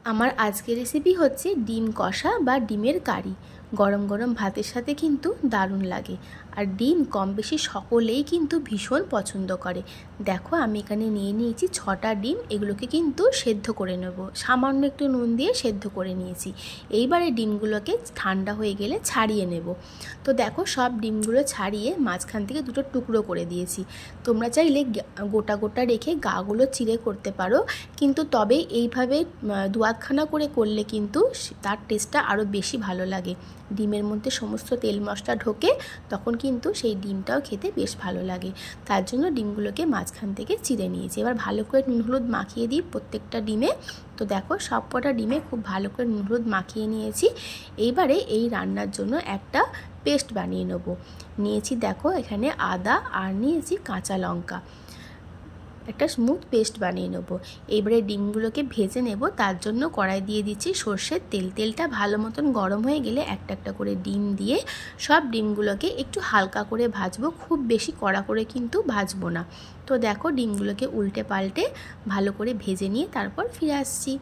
আমার আজকের রেসিপি হচ্ছে ডিম কষা বা ডিমের কারি। গরম গরম ভাতের সাথে কিন্তু দারুণ লাগে। আর ডিম কম বেশি সকলেই কিন্তু ভীষণ পছন্দ করে। দেখো আমি এখানে নিয়ে নিয়েছি 6টা ডিম। এগুলোকে কিন্তু সেদ্ধ করে নেব, সামান্য একটু নুন দিয়ে সেদ্ধ করে নিয়েছি। এইবারে ডিমগুলোকে ঠান্ডা হয়ে গেলে ছাড়িয়ে নেব। তো দেখো সব ডিমগুলো ছাড়িয়ে মাঝখান থেকে দুটো টুকরো করে দিয়েছি। তোমরা চাইলে গোটা গোটা রেখে গাগুলো চিড়ে করতে পারো, কিন্তু তবে এইভাবে দুয়াতখানা করে করলে কিন্তু তার টেস্টটা আরও বেশি ভালো লাগে। ডিমের মধ্যে সমস্ত তেল মশলা ঢোকে, তখন কিন্তু সেই ডিমটাও খেতে বেশ ভালো লাগে। তার জন্য ডিমগুলোকে মাঝখান থেকে চিড়ে নিয়েছি। এবার ভালো করে নুন হলুদ মাখিয়ে দিই প্রত্যেকটা ডিমে। তো দেখো সবকটা ডিমে খুব ভালো করে নুন হলুদ মাখিয়ে নিয়েছি। এইবারে এই রান্নার জন্য একটা পেস্ট বানিয়ে নেব। নিয়েছি দেখো এখানে আদা আর নিয়েছি কাঁচা লঙ্কা, একটা স্মুথ পেস্ট বানিয়ে নেব। এবারে ডিমগুলোকে ভেজে নেব। তার জন্য কড়াই দিয়ে দিচ্ছি সর্ষের তেল। তেলটা ভালো মতন গরম হয়ে গেলে একটা একটা করে ডিম দিয়ে সব ডিমগুলোকে একটু হালকা করে ভাজবো, খুব বেশি কড়া করে কিন্তু ভাজবো না। তো দেখো ডিমগুলোকে উল্টে পাল্টে ভালো করে ভেজে নিয়ে তারপর ফিরে আসছি।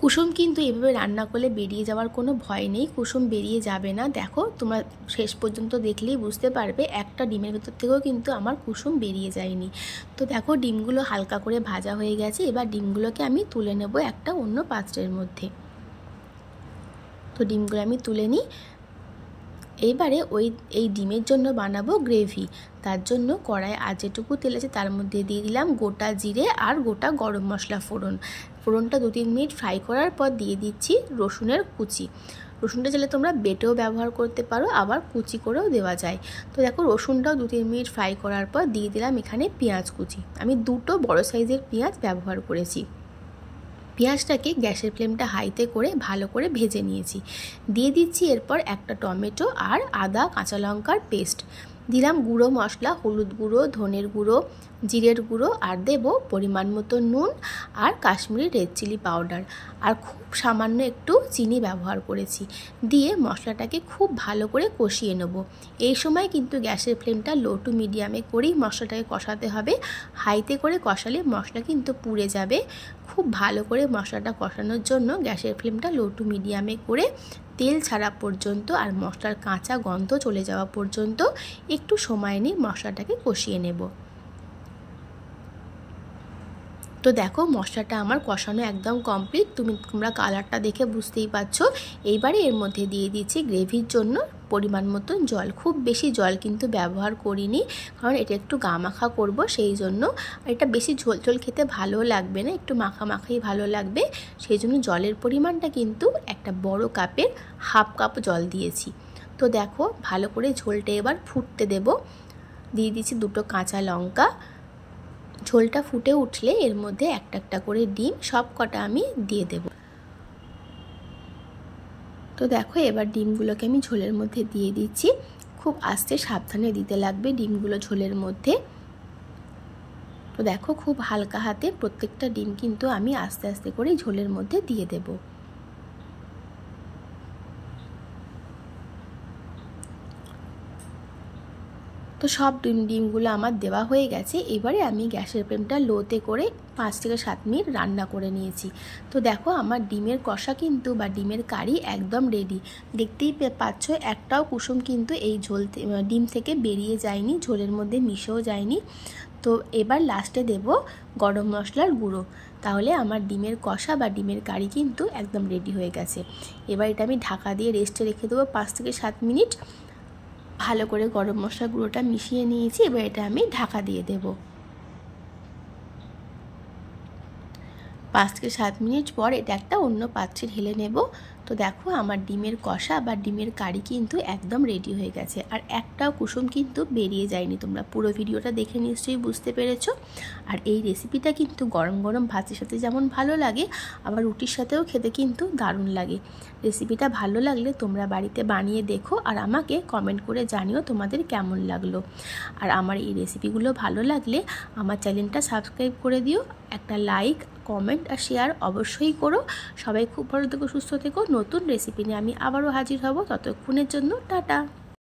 কুসুম কিন্তু এভাবে রান্না করলে বেরিয়ে যাওয়ার কোনো ভয় নেই, কুসুম বেরিয়ে যাবে না। দেখো তোমরা শেষ পর্যন্ত দেখলেই বুঝতে পারবে একটা ডিমের ভেতর থেকেও কিন্তু আমার কুসুম বেরিয়ে যায়নি। তো দেখো ডিমগুলো হালকা করে ভাজা হয়ে গেছে। এবার ডিমগুলোকে আমি তুলে নেব একটা অন্য পাত্রের মধ্যে। তো ডিমগুলো আমি তুলে নিই। এইবারে এই ডিমের জন্য বানাবো গ্রেভি। তার জন্য কড়াইয়ে আর যেটুকু তেল আছে তার মধ্যে দিয়ে দিলাম গোটা জিরে আর গোটা গরম মশলা ফোড়নটা 2-3 মিনিট ফ্রাই করার পর দিয়ে দিচ্ছি রসুনের কুচি। রসুনটা চাইলে তোমরা বেটেও ব্যবহার করতে পারো, আবার কুচি করেও দেওয়া যায়। তো দেখো রসুনটাও 2-3 মিনিট ফ্রাই করার পর দিয়ে দিলাম এখানে পেঁয়াজ কুচি। আমি 2টো বড় সাইজের পেঁয়াজ ব্যবহার করেছি। পেঁয়াজটাকে গ্যাসের ফ্লেমটা হাইতে করে ভালো করে ভেজে নিয়েছি। দিয়ে দিচ্ছি এরপর একটা টমেটো আর আদা কাঁচা লঙ্কার পেস্ট। দিলাম গুঁড়ো মশলা, হলুদ গুঁড়ো, ধনের গুঁড়ো, জিরের গুঁড়ো, আর দেব পরিমাণ মতো নুন আর কাশ্মীরি রেড চিলি পাউডার, আর খুব সামান্য একটু চিনি ব্যবহার করেছি। দিয়ে মশলাটাকে খুব ভালো করে কষিয়ে নেব। এই সময় কিন্তু গ্যাসের ফ্লেমটা লো টু মিডিয়ামে করেই মশলাটাকে কষাতে হবে। হাইতে করে কষালে মশলা কিন্তু পুড়ে যাবে। খুব ভালো করে মশলাটা কষানোর জন্য গ্যাসের ফ্লেমটা লো টু মিডিয়ামে করে তেল ছাড়া পর্যন্ত আর মশলার কাঁচা গন্ধ চলে যাওয়া পর্যন্ত একটু সময় নিয়ে মশলাটাকে কষিয়ে নেব। তো দেখো মশলাটা আমার কষানো একদম কমপ্লিট। তোমরা কালারটা দেখে বুঝতেই পারছো। এইবারে এর মধ্যে দিয়ে দিচ্ছি গ্রেভির জন্য পরিমাণ মতন জল। খুব বেশি জল কিন্তু ব্যবহার করিনি, কারণ এটা একটু গামাখা করব, সেই জন্য। আর এটা বেশি ঝোল ঝোল খেতে ভালো লাগবে না, একটু মাখা মাখাই ভালো লাগবে। সেই জন্য জলের পরিমাণটা কিন্তু একটা বড় কাপের হাফ কাপ জল দিয়েছি। তো দেখো ভালো করে ঝোলটা এবার ফুটতে দেব। দিয়ে দিচ্ছি 2টো কাঁচা লঙ্কা। ঝোলটা ফুটে উঠলে এর মধ্যে একটা একটা করে ডিম সব কটা আমি দিয়ে দেব। তো দেখো এবার ডিমগুলোকে আমি ঝোলের মধ্যে দিয়ে দিচ্ছি। খুব আস্তে সাবধানে দিতে লাগবে ডিমগুলো ঝোলের মধ্যে। তো দেখো খুব হালকা হাতে প্রত্যেকটা ডিম কিন্তু আমি আস্তে আস্তে করে ঝোলের মধ্যে দিয়ে দেব। তো সব ডিমগুলো আমার দেওয়া হয়ে গেছে। এবারে আমি গ্যাসের ফ্লেমটা লোতে করে 5 থেকে 7 মিনিট রান্না করে নিয়েছি। তো দেখো আমার ডিমের কষা কিন্তু বা ডিমের কারি একদম রেডি। দেখতেই পাচ্ছ একটাও কুসুম কিন্তু এই ডিম থেকে বেরিয়ে যায়নি, ঝোলের মধ্যে মিশেও যায়নি। তো এবার লাস্টে দেব গরম মশলার গুঁড়ো। তাহলে আমার ডিমের কষা বা ডিমের কারি কিন্তু একদম রেডি হয়ে গেছে। এবার এটা আমি ঢাকা দিয়ে রেস্টে রেখে দেবো 5 থেকে 7 মিনিট। ভালো করে গরম মশলা গুঁড়োটা মিশিয়ে নিয়েছি। এবার এটা আমি ঢাকা দিয়ে দেব। 5 থেকে 7 মিনিট পর এটা একটা অন্য পাত্রে ঢেলে নেব। তো দেখো আমার ডিমের কষা বা ডিমের কারি কিন্তু একদম রেডি হয়ে গেছে, আর একটাও কুসুম কিন্তু বেরিয়ে যায়নি। তোমরা পুরো ভিডিওটা দেখে নিশ্চয়ই বুঝতে পেরেছো। আর এই রেসিপিটা কিন্তু গরম গরম ভাতের সাথে যেমন ভালো লাগে, আবার রুটির সাথেও খেতে কিন্তু দারুণ লাগে। রেসিপিটা ভালো লাগলে তোমরা বাড়িতে বানিয়ে দেখো, আর আমাকে কমেন্ট করে জানিও তোমাদের কেমন লাগলো। আর আমার এই রেসিপিগুলো ভালো লাগলে আমার চ্যানেলটা সাবস্ক্রাইব করে দিও। একটা লাইক, কমেন্ট আর শেয়ার অবশ্যই করো। সবাই খুব ভালো থেকো, সুস্থ থেকো। নতুন রেসিপি নিয়ে আমি আবারও হাজির হব। ততক্ষণের জন্য টাটা।